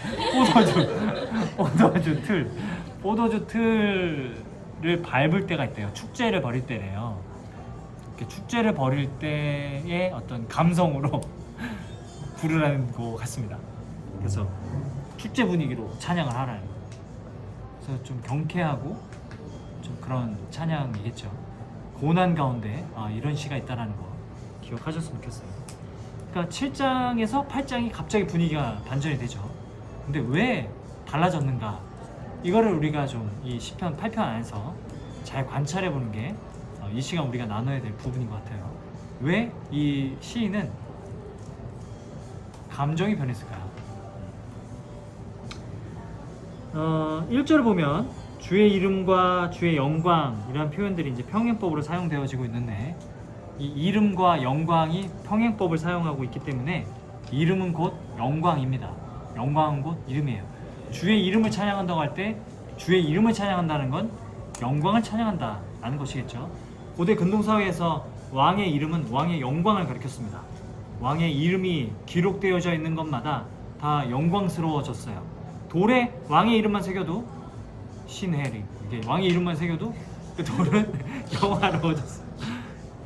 포도주 틀을 밟을 때가 있대요. 축제를 벌일 때래요. 축제를 벌일 때의 어떤 감성으로 부르라는 것 같습니다. 그래서 축제 분위기로 찬양을 하라는 거예요. 그래서 좀 경쾌하고 좀 그런 찬양이겠죠. 고난 가운데 이런 시가 있다라는 거 기억하셨으면 좋겠어요. 그러니까 7장에서 8장이 갑자기 분위기가 반전이 되죠. 근데 왜 달라졌는가? 이거를 우리가 좀 이 시편 8편 안에서 잘 관찰해 보는 게 이 시간 우리가 나눠야 될 부분인 것 같아요. 왜 이 시인은 감정이 변했을까요? 1절을 보면 주의 이름과 주의 영광이라는 표현들이 이제 평행법으로 사용되어지고 있는데, 이 이름과 영광이 평행법을 사용하고 있기 때문에 이름은 곧 영광입니다. 영광은 곧 이름이에요. 주의 이름을 찬양한다고 할 때 주의 이름을 찬양한다는 건 영광을 찬양한다라는 것이겠죠. 고대 근동사회에서 왕의 이름은 왕의 영광을 가리켰습니다. 왕의 이름이 기록되어져 있는 것마다 다 영광스러워졌어요. 돌에 왕의 이름만 새겨도 신해리, 이게 왕의 이름만 새겨도 그 돌은 영화로워졌어요.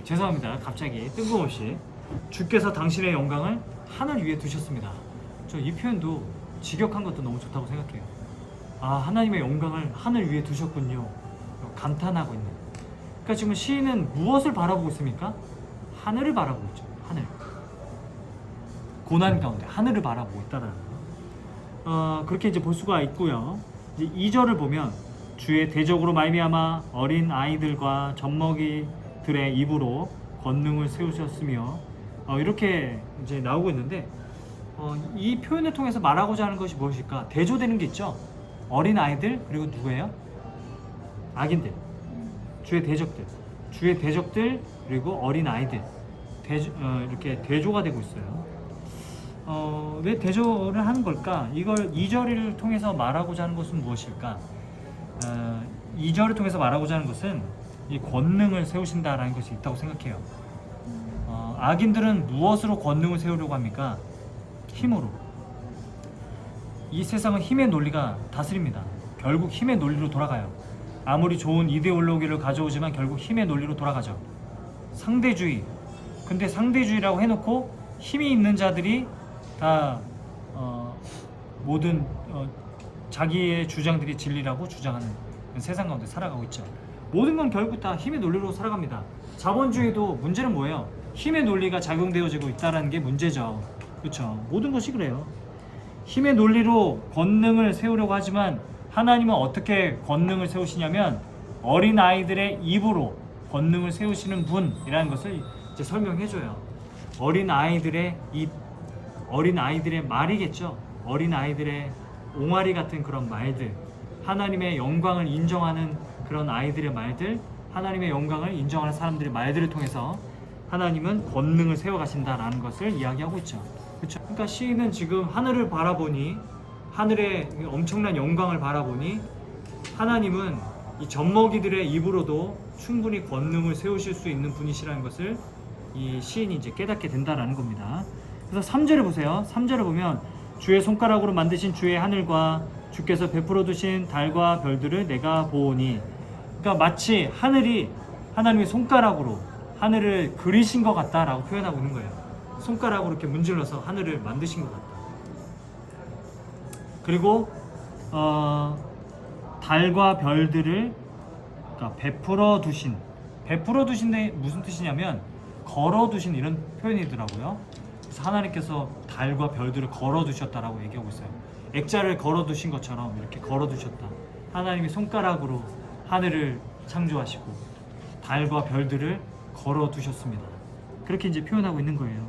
죄송합니다. 갑자기 뜬금없이 주께서 당신의 영광을 하늘 위에 두셨습니다. 저 이 표현도 직역한 것도 너무 좋다고 생각해요. 하나님의 영광을 하늘 위에 두셨군요. 감탄하고 있는. 그러니까 지금 시인은 무엇을 바라보고 있습니까? 하늘을 바라보고 있죠. 하늘. 고난 가운데 하늘을 바라보고 있다라는 거. 그렇게 이제 볼 수가 있고요. 이제 2절을 보면 주의 대적으로 말미암아 어린 아이들과 젖먹이들의 입으로 권능을 세우셨으며, 이렇게 이제 나오고 있는데, 이 표현을 통해서 말하고자 하는 것이 무엇일까? 대조되는 게 있죠. 어린 아이들, 그리고 누구예요? 악인들, 주의 대적들, 그리고 어린 아이들, 이렇게 대조가 되고 있어요. 왜 대조를 하는 걸까? 이걸 2절을 통해서 말하고자 하는 것은 무엇일까? 2절을 통해서 말하고자 하는 것은 이 권능을 세우신다라는 것이 있다고 생각해요. 악인들은 무엇으로 권능을 세우려고 합니까? 힘으로. 이 세상은 힘의 논리가 다스립니다. 결국 힘의 논리로 돌아가요. 아무리 좋은 이데올로기를 가져오지만 결국 힘의 논리로 돌아가죠. 상대주의. 근데 상대주의라고 해놓고 힘이 있는 자들이 다 모든 자기의 주장들이 진리라고 주장하는 세상 가운데 살아가고 있죠. 모든 건 결국 다 힘의 논리로 살아갑니다. 자본주의도 문제는 뭐예요? 힘의 논리가 작용되어지고 있다는 게 문제죠. 그렇죠? 모든 것이 그래요. 힘의 논리로 권능을 세우려고 하지만 하나님은 어떻게 권능을 세우시냐면 어린 아이들의 입으로 권능을 세우시는 분이라는 것을 이제 설명해줘요. 어린 아이들의 입, 어린 아이들의 말이겠죠. 어린 아이들의 옹알이 같은 그런 말들, 하나님의 영광을 인정하는 그런 아이들의 말들, 하나님의 영광을 인정하는 사람들의 말들을 통해서 하나님은 권능을 세워가신다라는 것을 이야기하고 있죠. 그렇죠? 그러니까 시인은 지금 하늘을 바라보니, 하늘의 엄청난 영광을 바라보니 하나님은 이 젖먹이들의 입으로도 충분히 권능을 세우실 수 있는 분이시라는 것을 이 시인이 이제 깨닫게 된다라는 겁니다. 그래서 3절을 보세요. 3절을 보면 주의 손가락으로 만드신 주의 하늘과 주께서 베풀어 두신 달과 별들을 내가 보오니, 그러니까 마치 하늘이 하나님의 손가락으로 하늘을 그리신 것 같다라고 표현하고 있는 거예요. 손가락으로 이렇게 문질러서 하늘을 만드신 것 같다. 그리고 달과 별들을 그러니까 베풀어 두신데 무슨 뜻이냐면 걸어 두신 이런 표현이더라고요. 그래서 하나님께서 달과 별들을 걸어 두셨다라고 얘기하고 있어요. 액자를 걸어 두신 것처럼 이렇게 걸어 두셨다. 하나님이 손가락으로 하늘을 창조하시고 달과 별들을 걸어 두셨습니다. 그렇게 이제 표현하고 있는 거예요.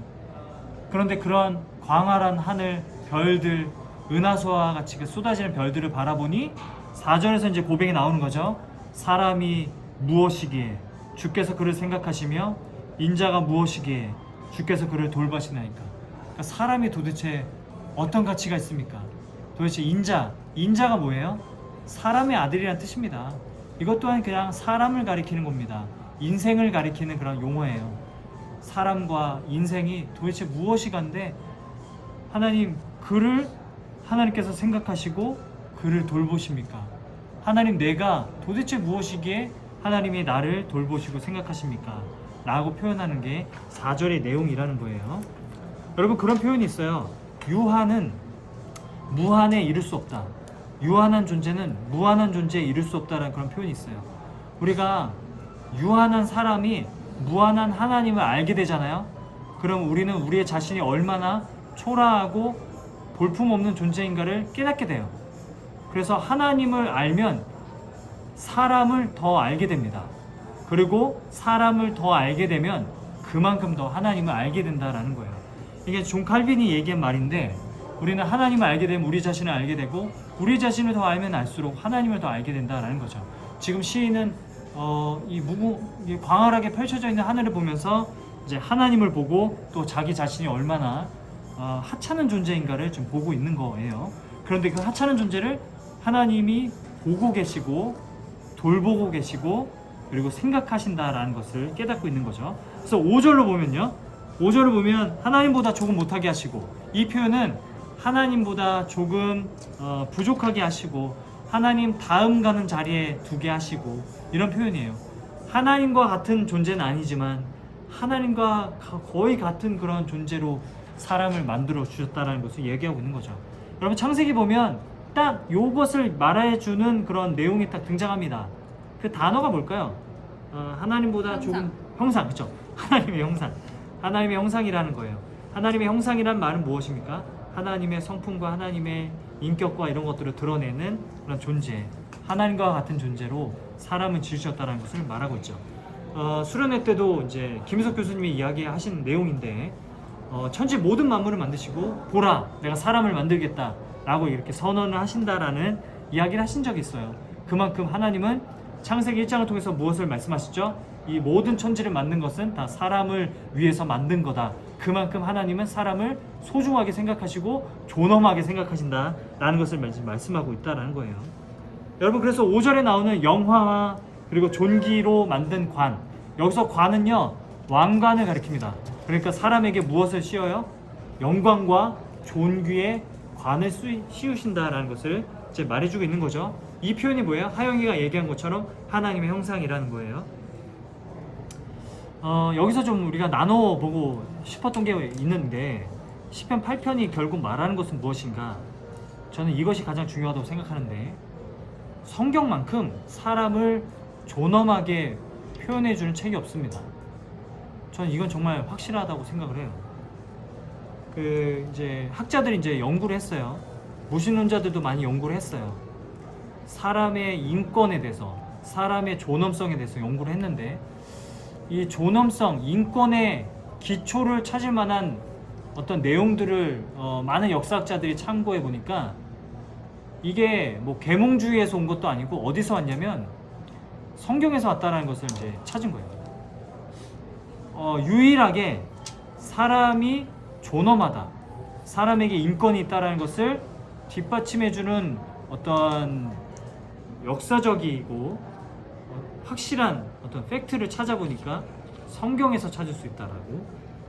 그런데 그런 광활한 하늘, 별들, 은하수와 같이 쏟아지는 별들을 바라보니 4절에서 이제 고백이 나오는 거죠. 사람이 무엇이기에 주께서 그를 생각하시며 인자가 무엇이기에 주께서 그를 돌보시나이까. 그러니까 사람이 도대체 어떤 가치가 있습니까? 도대체 인자가 뭐예요? 사람의 아들이라는 뜻입니다. 이것 또한 그냥 사람을 가리키는 겁니다. 인생을 가리키는 그런 용어예요. 사람과 인생이 도대체 무엇이간데 그를 하나님께서 생각하시고 그를 돌보십니까? 하나님, 내가 도대체 무엇이기에 하나님이 나를 돌보시고 생각하십니까? 라고 표현하는 게 4절의 내용이라는 거예요. 여러분, 그런 표현이 있어요. 유한은 무한에 이를 수 없다. 유한한 존재는 무한한 존재에 이를 수 없다라는 그런 표현이 있어요. 우리가 유한한 사람이 무한한 하나님을 알게 되잖아요. 그럼 우리는 우리의 자신이 얼마나 초라하고 볼품없는 존재인가를 깨닫게 돼요. 그래서 하나님을 알면 사람을 더 알게 됩니다. 그리고 사람을 더 알게 되면 그만큼 더 하나님을 알게 된다라는 거예요. 이게 존 칼빈이 얘기한 말인데, 우리는 하나님을 알게 되면 우리 자신을 알게 되고, 우리 자신을 더 알면 알수록 하나님을 더 알게 된다라는 거죠. 지금 시인은 이 광활하게 펼쳐져 있는 하늘을 보면서 이제 하나님을 보고 또 자기 자신이 얼마나 하찮은 존재인가를 좀 보고 있는 거예요. 그런데 그 하찮은 존재를 하나님이 보고 계시고 돌보고 계시고 그리고 생각하신다라는 것을 깨닫고 있는 거죠. 그래서 5절로 보면요, 5절을 보면 하나님보다 조금 못하게 하시고, 이 표현은 하나님보다 조금 부족하게 하시고 하나님 다음 가는 자리에 두게 하시고, 이런 표현이에요. 하나님과 같은 존재는 아니지만 하나님과 거의 같은 그런 존재로 사람을 만들어 주셨다라는 것을 얘기하고 있는 거죠. 여러분, 창세기 보면 딱 요것을 말해주는 그런 내용이 딱 등장합니다. 그 단어가 뭘까요? 하나님보다 형상. 조금 형상, 그렇죠? 하나님의 형상, 하나님의 형상이라는 거예요. 하나님의 형상이란 말은 무엇입니까? 하나님의 성품과 하나님의 인격과 이런 것들을 드러내는 그런 존재, 하나님과 같은 존재로 사람을 지으셨다는 것을 말하고 있죠. 수련회 때도 이제 김우석 교수님이 이야기하신 내용인데, 천지 모든 만물을 만드시고 보라, 내가 사람을 만들겠다 라고 이렇게 선언을 하신다라는 이야기를 하신 적이 있어요. 그만큼 하나님은 창세기 1장을 통해서 무엇을 말씀하시죠? 이 모든 천지를 만든 것은 다 사람을 위해서 만든 거다. 그만큼 하나님은 사람을 소중하게 생각하시고 존엄하게 생각하신다라는 것을 말씀하고 있다라는 거예요. 여러분, 그래서 5절에 나오는 영화와 그리고 존귀로 만든 관, 여기서 관은요 왕관을 가리킵니다. 그러니까 사람에게 무엇을 씌워요? 영광과 존귀의 관을 씌우신다라는 것을 이제 말해주고 있는 거죠. 이 표현이 뭐예요? 하영이가 얘기한 것처럼 하나님의 형상이라는 거예요. 여기서 좀 우리가 나눠보고 싶었던 게 있는데, 시편 8편이 결국 말하는 것은 무엇인가? 저는 이것이 가장 중요하다고 생각하는데, 성경만큼 사람을 존엄하게 표현해주는 책이 없습니다. 저는 이건 정말 확실하다고 생각을 해요. 이제 학자들이 이제 연구를 했어요. 무신론자들도 많이 연구를 했어요. 사람의 인권에 대해서, 사람의 존엄성에 대해서 연구를 했는데, 이 존엄성, 인권의 기초를 찾을 만한 어떤 내용들을 많은 역사학자들이 참고해 보니까 이게 뭐 계몽주의에서 온 것도 아니고 어디서 왔냐면 성경에서 왔다라는 것을 이제 찾은 거예요. 유일하게 사람이 존엄하다, 사람에게 인권이 있다라는 것을 뒷받침해주는 어떤 역사적이고 확실한 어떤 팩트를 찾아보니까 성경에서 찾을 수 있다라고,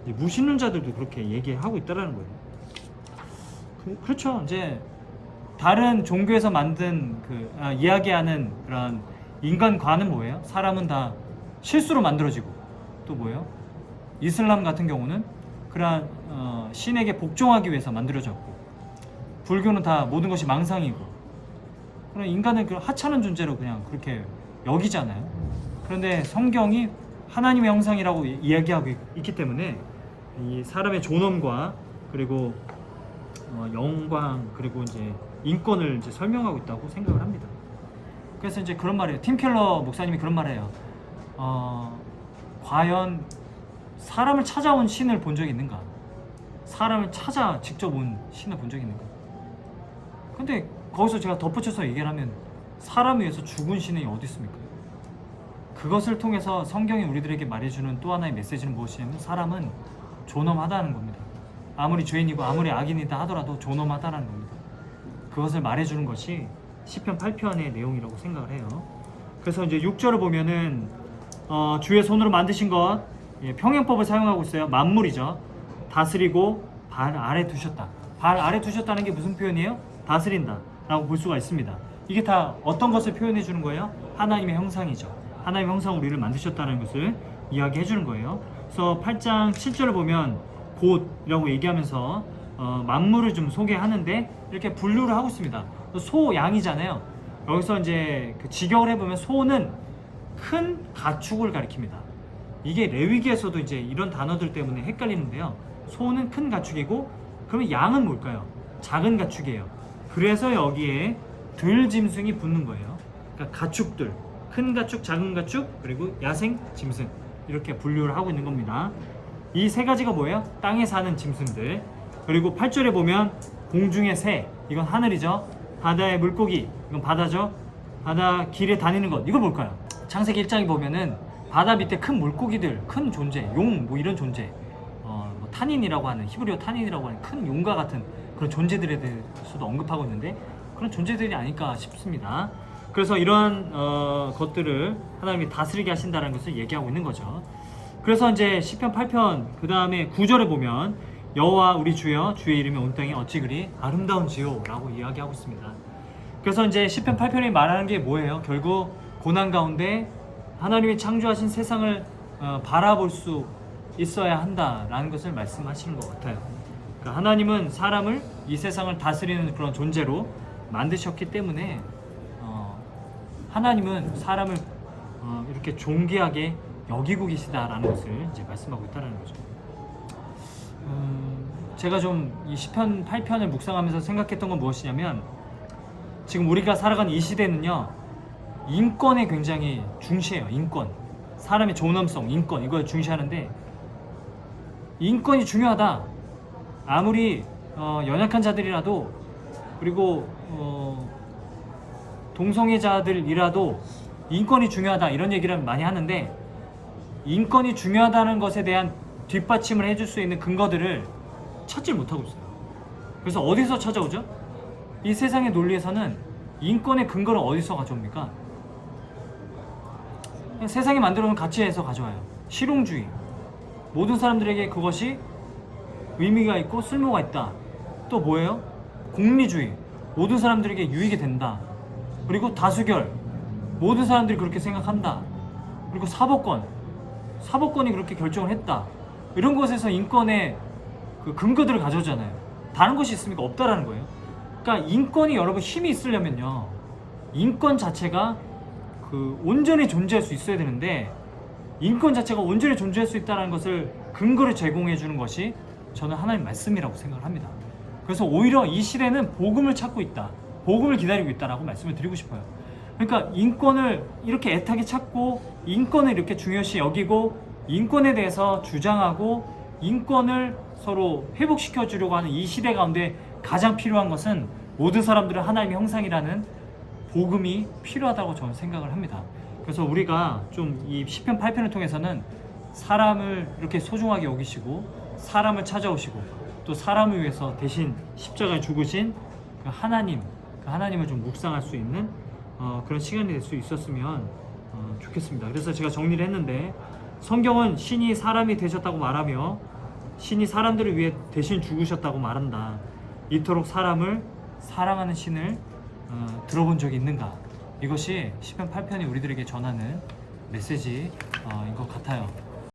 무신론자들도 그렇게 얘기하고 있다라는 거예요. 그렇죠. 이제 다른 종교에서 만든 이야기하는 그런 인간관은 뭐예요? 사람은 다 실수로 만들어지고, 또 뭐예요? 이슬람 같은 경우는 그러한 신에게 복종하기 위해서 만들어졌고, 불교는 다 모든 것이 망상이고, 그런 인간은 그 하찮은 존재로 그냥 그렇게 여기잖아요. 그런데 성경이 하나님의 형상이라고 이야기하고 있기 때문에 이 사람의 존엄과 그리고 영광 그리고 이제 인권을 이제 설명하고 있다고 생각을 합니다. 그래서 이제 그런 말이에요. 팀 켈러 목사님이 그런 말해요. 과연 사람을 찾아온 신을 본 적이 있는가? 사람을 찾아 직접 온 신을 본 적이 있는가? 근데 거기서 제가 덧붙여서 얘기를 하면, 사람 위해서 죽은 신이 어디 있습니까? 그것을 통해서 성경이 우리들에게 말해주는 또 하나의 메시지는 무엇이냐면, 사람은 존엄하다는 겁니다. 아무리 죄인이고 아무리 악인이다 하더라도 존엄하다는 겁니다. 그것을 말해주는 것이 시편 8편의 내용이라고 생각을 해요. 그래서 이제 6절을 보면은 주의 손으로 만드신 것, 평행법을 사용하고 있어요. 만물이죠. 다스리고 발 아래 두셨다. 발 아래 두셨다는 게 무슨 표현이에요? 다스린다 라고 볼 수가 있습니다. 이게 다 어떤 것을 표현해 주는 거예요? 하나님의 형상이죠. 하나님의 형상으로 우리를 만드셨다는 것을 이야기해 주는 거예요. 그래서 8장 7절을 보면 곧이라고 얘기하면서 만물을 좀 소개하는데, 이렇게 분류를 하고 있습니다. 소, 양이잖아요. 여기서 이제 그 직역을 해보면 소는 큰 가축을 가리킵니다. 이게 레위기에서도 이제 이런 단어들 때문에 헷갈리는데요. 소는 큰 가축이고 그러면 양은 뭘까요? 작은 가축이에요. 그래서 여기에 들짐승이 붙는 거예요. 그러니까 가축들, 큰 가축, 작은 가축, 그리고 야생 짐승 이렇게 분류를 하고 있는 겁니다. 이 세 가지가 뭐예요? 땅에 사는 짐승들. 그리고 8절에 보면 공중의 새, 이건 하늘이죠. 바다의 물고기, 이건 바다죠. 바다 길에 다니는 것, 이거 뭘까요? 창세기 1장에 보면은 바다 밑에 큰 물고기들, 큰 존재, 용, 뭐 이런 존재, 뭐 타닌이라고 하는, 히브리어 타닌이라고 하는 큰 용과 같은 그런 존재들에 대해서도 언급하고 있는데 그런 존재들이 아닐까 싶습니다. 그래서 이러한 것들을 하나님이 다스리게 하신다는 것을 얘기하고 있는 거죠. 그래서 이제 시편 8편 그 다음에 9절에 보면 여호와 우리 주여 주의 이름이 온 땅에 어찌 그리 아름다운지요 라고 이야기하고 있습니다. 그래서 이제 시편 8편이 말하는 게 뭐예요? 결국 고난 가운데 하나님이 창조하신 세상을 바라볼 수 있어야 한다라는 것을 말씀하시는 것 같아요. 그러니까 하나님은 사람을 이 세상을 다스리는 그런 존재로 만드셨기 때문에 하나님은 사람을 이렇게 존귀하게 여기고 계시다라는 것을 이제 말씀하고 있다는 거죠. 제가 좀 이 시편 8편을 묵상하면서 생각했던 건 무엇이냐면 지금 우리가 살아가는 이 시대는요 인권에 굉장히 중시해요. 인권, 사람의 존엄성, 인권 이걸 중시하는데 인권이 중요하다. 아무리 연약한 자들이라도 그리고 동성애자들이라도 인권이 중요하다 이런 얘기를 많이 하는데 인권이 중요하다는 것에 대한 뒷받침을 해줄 수 있는 근거들을 찾질 못하고 있어요. 그래서 어디서 찾아오죠? 이 세상의 논리에서는 인권의 근거를 어디서 가져옵니까? 그냥 세상이 만들어놓은 가치에서 가져와요. 실용주의. 모든 사람들에게 그것이 의미가 있고 쓸모가 있다. 또 뭐예요? 공리주의. 모든 사람들에게 유익이 된다. 그리고 다수결. 모든 사람들이 그렇게 생각한다. 그리고 사법권이 그렇게 결정을 했다. 이런 것에서 인권의 그 근거들을 가져오잖아요. 다른 것이 있습니까? 없다라는 거예요. 그러니까 인권이 여러분 힘이 있으려면요, 인권 자체가 그 온전히 존재할 수 있어야 되는데 인권 자체가 온전히 존재할 수 있다는 것을 근거를 제공해 주는 것이 저는 하나님 말씀이라고 생각을 합니다. 그래서 오히려 이 시대는 복음을 찾고 있다, 복음을 기다리고 있다라고 말씀을 드리고 싶어요. 그러니까 인권을 이렇게 애타게 찾고 인권을 이렇게 중요시 여기고 인권에 대해서 주장하고 인권을 서로 회복시켜 주려고 하는 이 시대 가운데 가장 필요한 것은 모든 사람들은 하나님의 형상이라는 복음이 필요하다고 저는 생각을 합니다. 그래서 우리가 좀 이 시편 8편을 통해서는 사람을 이렇게 소중하게 여기시고 사람을 찾아오시고 또 사람을 위해서 대신 십자가에 죽으신 그 하나님을 좀 묵상할 수 있는 그런 시간이 될 수 있었으면 좋겠습니다. 그래서 제가 정리를 했는데 성경은 신이 사람이 되셨다고 말하며 신이 사람들을 위해 대신 죽으셨다고 말한다. 이토록 사람을 사랑하는 신을 들어본 적이 있는가? 이것이 시편 8편이 우리들에게 전하는 메시지인 것 같아요.